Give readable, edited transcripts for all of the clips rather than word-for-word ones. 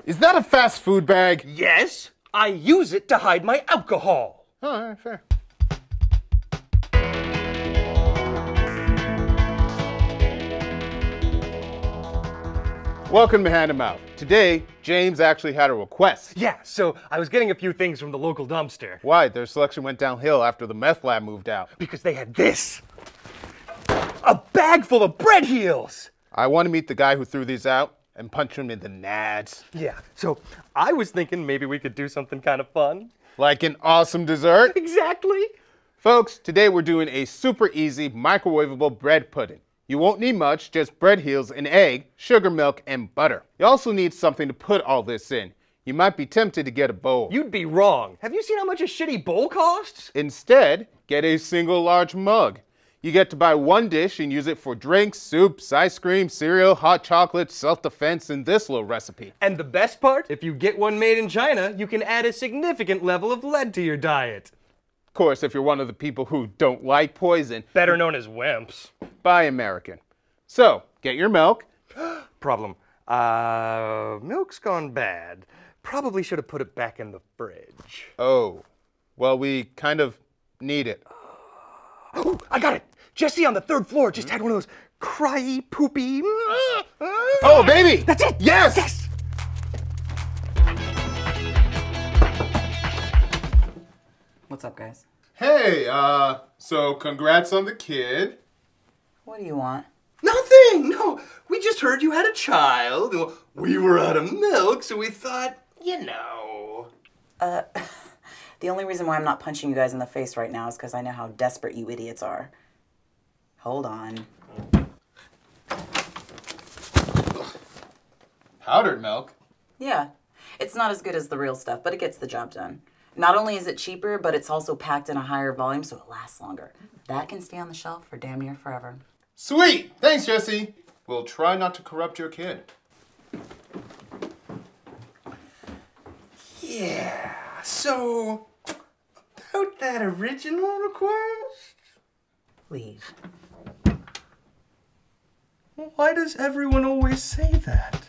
Is that a fast food bag? Yes, I use it to hide my alcohol. Oh, all right, fair. Welcome to Hand to Mouth. Today, James actually had a request. Yeah, so I was getting a few things from the local dumpster. Why? Their selection went downhill after the meth lab moved out. Because they had this. A bag full of bread heels. I want to meet the guy who threw these out and punch him in the nads. Yeah, so I was thinking maybe we could do something kind of fun. Like an awesome dessert? Exactly. Folks, today we're doing a super easy microwavable bread pudding. You won't need much, just bread heels, an egg, sugar, milk, and butter. You also need something to put all this in. You might be tempted to get a bowl. You'd be wrong. Have you seen how much a shitty bowl costs? Instead, get a single large mug. You get to buy one dish and use it for drinks, soups, ice cream, cereal, hot chocolate, self-defense, and this little recipe. And the best part? If you get one made in China, you can add a significant level of lead to your diet. Of course, if you're one of the people who don't like poison, better known as wimps. Buy American. So, get your milk. Problem. Milk's gone bad. Probably should have put it back in the fridge. Oh, well, we kind of need it. Oh, I got it. Jessie on the third floor just had one of those cryy, poopy. Oh, baby! That's it! Yes! Yes! What's up, guys? Hey, so congrats on the kid. What do you want? Nothing! No, we just heard you had a child. We were out of milk, so we thought, you know. The only reason why I'm not punching you guys in the face right now is because I know how desperate you idiots are. Hold on. Powdered milk? Yeah. It's not as good as the real stuff, but it gets the job done. Not only is it cheaper, but it's also packed in a higher volume, so it lasts longer. That can stay on the shelf for damn near forever. Sweet! Thanks, Jessie. We'll try not to corrupt your kid. Yeah, so about that original request? Leave. Why does everyone always say that?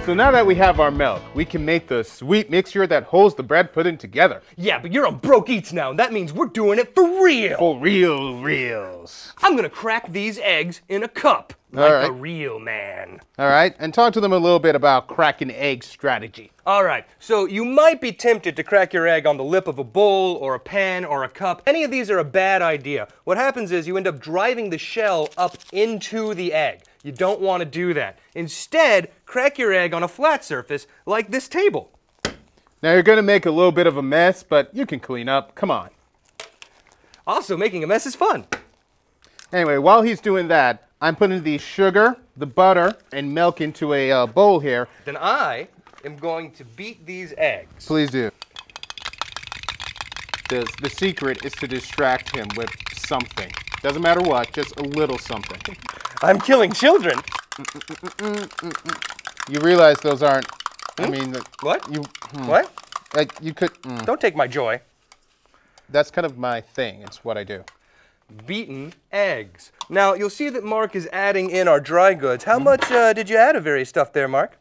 So now that we have our milk, we can make the sweet mixture that holds the bread pudding together. Yeah, but you're on broke eats now, and that means we're doing it for real. For reals. I'm gonna crack these eggs in a cup, like a real man. All right, and talk to them a little bit about cracking egg strategy. All right, so you might be tempted to crack your egg on the lip of a bowl or a pan or a cup. Any of these are a bad idea. What happens is you end up driving the shell up into the egg. You don't want to do that. Instead, crack your egg on a flat surface like this table. Now you're going to make a little bit of a mess, but you can clean up. Come on. Also, making a mess is fun. Anyway, while he's doing that, I'm putting the sugar, the butter, and milk into a bowl here. Then I am going to beat these eggs. Please do. The secret is to distract him with something. Doesn't matter what, just a little something. I'm killing children. You realize those aren't, I mean... What? What? Like, you could... Don't take my joy. That's kind of my thing. It's what I do. Beaten eggs. Now, you'll see that Mark is adding in our dry goods. How much did you add of various stuff there, Mark?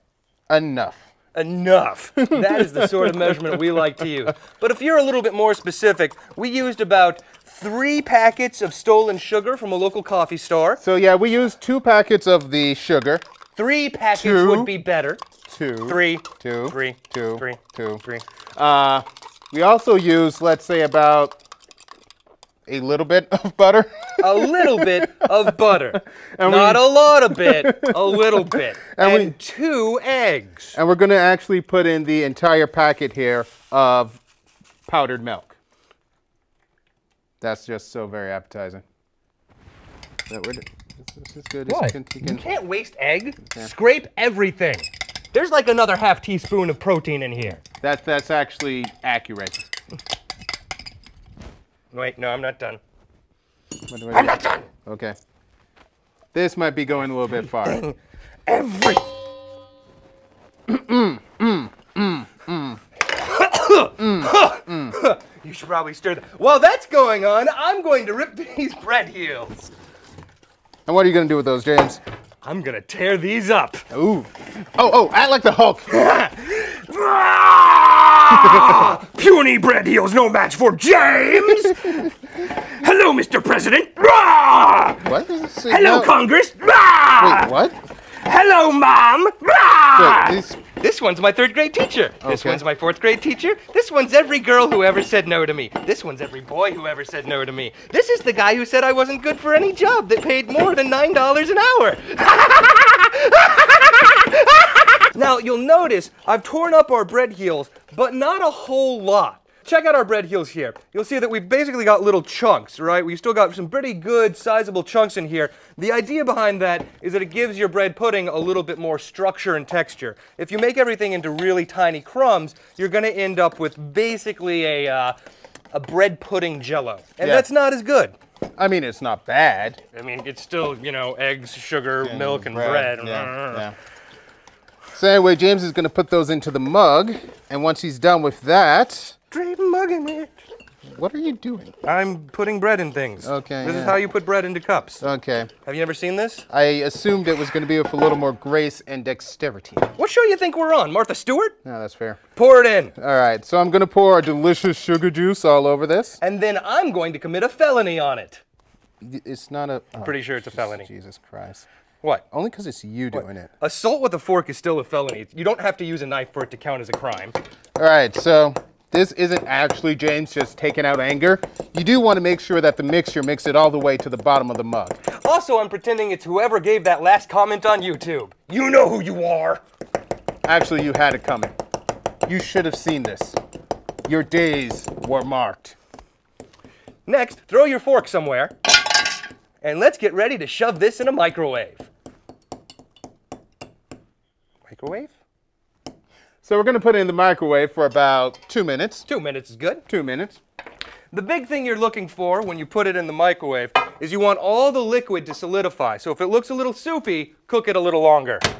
Enough. Enough. That is the sort of measurement we like to use. But if you're a little bit more specific, we used about 3 packets of stolen sugar from a local coffee store. So yeah, we used 2 packets of the sugar. 3 packets would be better. 2. 3. 2. 3. 2. 3. 2. 3. We also used, let's say, about a little bit of butter. A little bit of butter. Not a lot of bit, a little bit. And 2 eggs. And we're going to actually put in the entire packet here of powdered milk. That's just so very appetizing. This is good. What? You can't waste egg. Yeah. Scrape everything. There's like another half teaspoon of protein in here. That's actually accurate. Wait, no, I'm not done. I'm not done. Okay. This might be going a little bit far. You should probably stir that. While that's going on, I'm going to rip these bread heels. And what are you going to do with those, James? I'm going to tear these up. Ooh. Oh, act like the Hulk. Puny bread heels, no match for James! Hello, Mr. President! What? Hello, Congress! Wait, what? Hello, Mom! Wait, This one's my 3rd grade teacher. This Okay. one's my 4th grade teacher. This one's every girl who ever said no to me. This one's every boy who ever said no to me. This is the guy who said I wasn't good for any job that paid more than $9 an hour. Now, you'll notice I've torn up our bread heels, but not a whole lot. Check out our bread heels here. You'll see that we've basically got little chunks, right? We've still got some pretty good, sizable chunks in here. The idea behind that is that it gives your bread pudding a little bit more structure and texture. If you make everything into really tiny crumbs, you're going to end up with basically a bread pudding jello. And that's not as good. I mean, it's not bad. I mean, it's still, you know, eggs, sugar, milk, and bread. Yeah. So anyway, James is going to put those into the mug, and once he's done with that... Straight mugging it. What are you doing? I'm putting bread in things. Okay, This is how you put bread into cups. Okay. Have you ever seen this? I assumed it was going to be with a little more grace and dexterity. What show you think we're on? Martha Stewart? No, that's fair. Pour it in. All right, so I'm going to pour our delicious sugar juice all over this. And then I'm going to commit a felony on it. It's not a... I'm pretty sure it's a felony. Jesus Christ. What? Only because it's you doing it. Assault with a fork is still a felony. You don't have to use a knife for it to count as a crime. All right, so this isn't actually James just taking out anger. You do want to make sure that the mixture makes it all the way to the bottom of the mug. Also, I'm pretending it's whoever gave that last comment on YouTube. You know who you are. Actually, you had it coming. You should have seen this. Your days were marked. Next, throw your fork somewhere. And let's get ready to shove this in a microwave. Microwave? So we're going to put it in the microwave for about 2 minutes. 2 minutes is good. 2 minutes. The big thing you're looking for when you put it in the microwave is you want all the liquid to solidify. So if it looks a little soupy, cook it a little longer. Okay.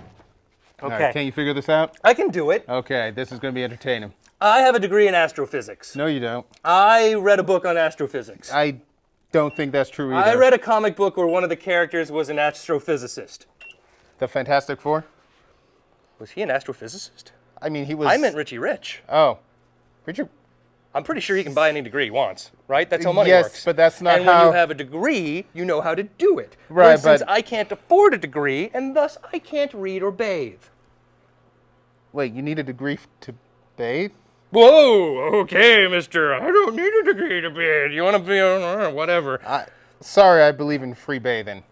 All right, can you figure this out? I can do it. Okay, this is going to be entertaining. I have a degree in astrophysics. No, you don't. I read a book on astrophysics. I don't think that's true either. I read a comic book where one of the characters was an astrophysicist. The Fantastic Four? Was he an astrophysicist? I mean, he was... I meant Richie Rich. Oh. Richard... I'm pretty sure he can buy any degree he wants, right? That's how money yes, works. but that's not and how... And when you have a degree, you know how to do it. Right, For instance, but... I can't afford a degree, and thus I can't read or bathe. Wait, you need a degree to bathe? Whoa, okay, mister. I don't need a degree to bathe. You want to be whatever. Sorry, I believe in free bathing.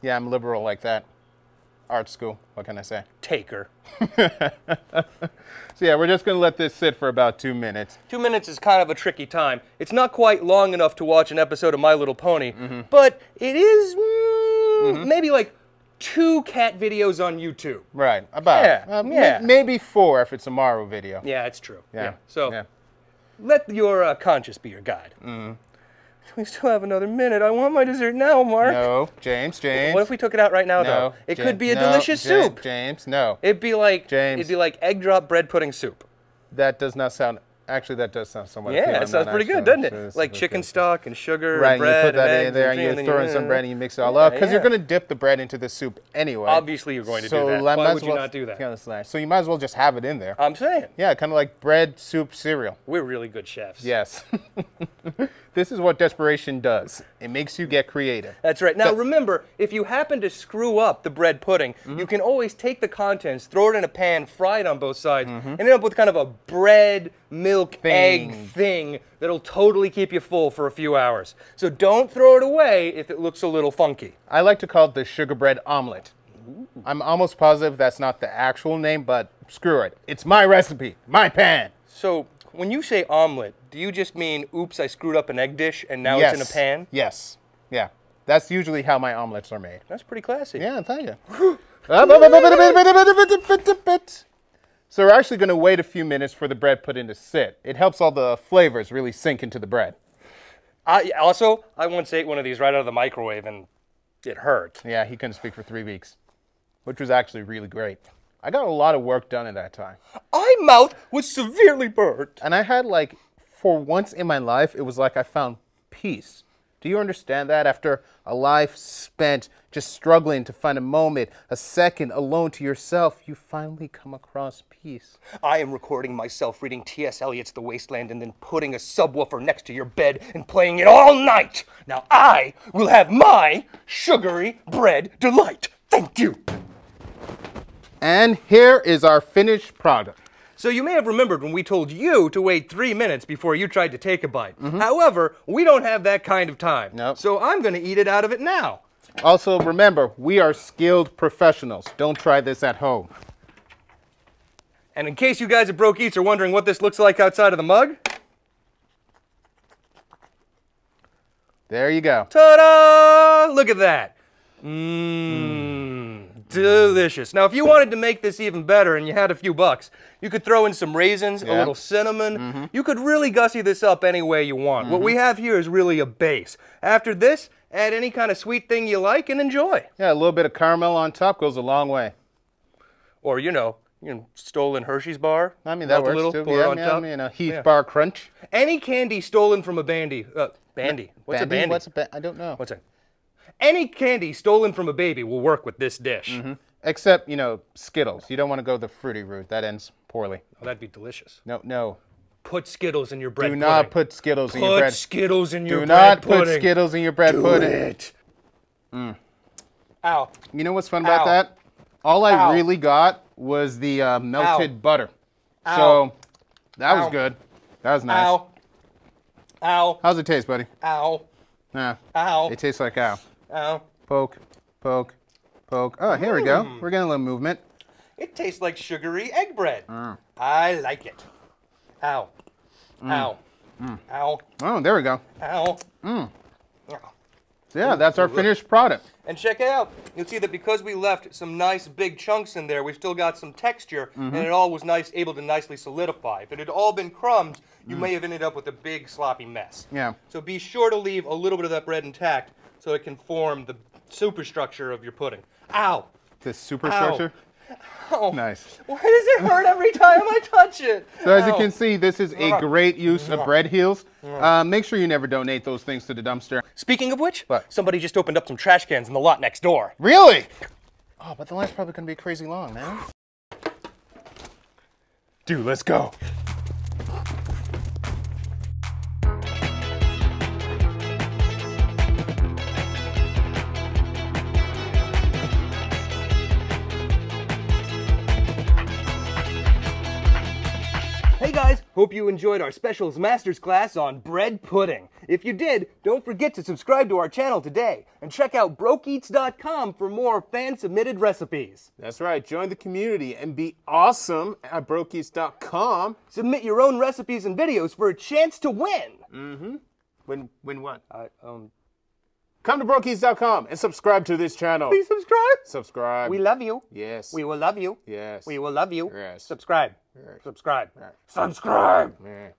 Yeah, I'm liberal like that. Art school, what can I say? Taker. So yeah, we're just going to let this sit for about 2 minutes. 2 minutes is kind of a tricky time. It's not quite long enough to watch an episode of My Little Pony, but it is maybe like 2 cat videos on YouTube. Right, about. Maybe 4 if it's a Maru video. Yeah, it's true. Yeah. So let your conscience be your guide. We still have another minute. I want my dessert now, Mark. No, James. What if we took it out right now, though? It could be a delicious soup. James, no. It'd be like egg drop bread pudding soup. That does not sound. Actually, that does sound somewhat. Yeah, that sounds pretty good, doesn't it? Like chicken stock and sugar and bread. Right, you put that and in there, and you throw in some bread, and you mix it all up because you're going to dip the bread into the soup anyway. Obviously, you're going to do that. Why would you not do that? Yeah, so you might as well just have it in there. I'm saying. Yeah, kind of like bread, soup, cereal. We're really good chefs. Yes. This is what desperation does. It makes you get creative. That's right. Now remember, if you happen to screw up the bread pudding, you can always take the contents, throw it in a pan, fry it on both sides, and end up with kind of a bread, milk, egg thing that'll totally keep you full for a few hours. So don't throw it away if it looks a little funky. I like to call it the sugar bread omelet. I'm almost positive that's not the actual name, but screw it. It's my recipe, my pan. So when you say omelet, do you just mean, oops, I screwed up an egg dish and now it's in a pan? Yes. Yeah. That's usually how my omelets are made. That's pretty classy. Yeah, thank you. So we're actually going to wait a few minutes for the bread pudding to sit. It helps all the flavors really sink into the bread. I once ate one of these right out of the microwave and it hurt. Yeah, he couldn't speak for 3 weeks, which was actually really great. I got a lot of work done in that time. My mouth was severely burnt. And I had for once in my life, it was like I found peace. Do you understand that? After a life spent just struggling to find a moment, a second alone to yourself, you finally come across peace. I am recording myself reading T.S. Eliot's The Wasteland and then putting a subwoofer next to your bed and playing it all night. Now I will have my sugary bread delight. Thank you. And here is our finished product. So you may have remembered when we told you to wait 3 minutes before you tried to take a bite. However, we don't have that kind of time. Nope. So I'm going to eat it out of it now. Also, remember, we are skilled professionals. Don't try this at home. And in case you guys at Broke Eats are wondering what this looks like outside of the mug, there you go. ta-da! Look at that. Delicious. Now, if you wanted to make this even better and you had a few bucks, you could throw in some raisins, a little cinnamon. You could really gussy this up any way you want. What we have here is really a base. After this, add any kind of sweet thing you like and enjoy. Yeah, a little bit of caramel on top goes a long way. Or, you know, stolen Hershey's bar. I mean, that melt a works little, too. pour it on Yeah, top. you know, Heath Bar Crunch. Any candy stolen from a bandy. Bandy. What's a bandy? I don't know. What's that? Any candy stolen from a baby will work with this dish. Except, you know, Skittles. You don't want to go the fruity route. That ends poorly. Oh, that'd be delicious. No. Put Skittles in your bread Do pudding. not put Skittles in your bread. Put Skittles in your Do bread not pudding. put Skittles in your bread pudding. Do it. Ow. You know what's fun about Ow. that? All I Ow. really got was the melted butter. Ow. So that was Ow. good. That was nice. Ow. Ow. How's it taste, buddy? Ow. Nah. Ow. It tastes like ow. Ow. Poke, poke, poke. Oh, here we go. We're getting a little movement. It tastes like sugary egg bread. I like it. Ow. Ow. Ow. Oh, there we go. Ow. So yeah, that's our finished product. And check it out. You'll see that because we left some nice big chunks in there, we've still got some texture, and it all was able to nicely solidify. If it had all been crumbs, you may have ended up with a big sloppy mess. Yeah. So be sure to leave a little bit of that bread intact so it can form the superstructure of your pudding. Ow! This superstructure. Ow. Nice. Why does it hurt every time I touch it? So as you Ow. can see, this is a great use of bread heels. Make sure you never donate those things to the dumpster. Speaking of which, What? somebody just opened up some trash cans in the lot next door. Really? Oh, but the line's probably going to be crazy long, man. Dude, let's go. Hey guys, hope you enjoyed our specials masters class on bread pudding. If you did, don't forget to subscribe to our channel today and check out brokeeats.com for more fan-submitted recipes. That's right. Join the community and be awesome at brokeeats.com. Submit your own recipes and videos for a chance to win. Win what? Come to brokeeats.com and subscribe to this channel. Please subscribe. Subscribe. We love you. Yes. We will love you. Yes. We will love you. Yes. Subscribe. Yes. Subscribe. Yes. Subscribe. Yeah.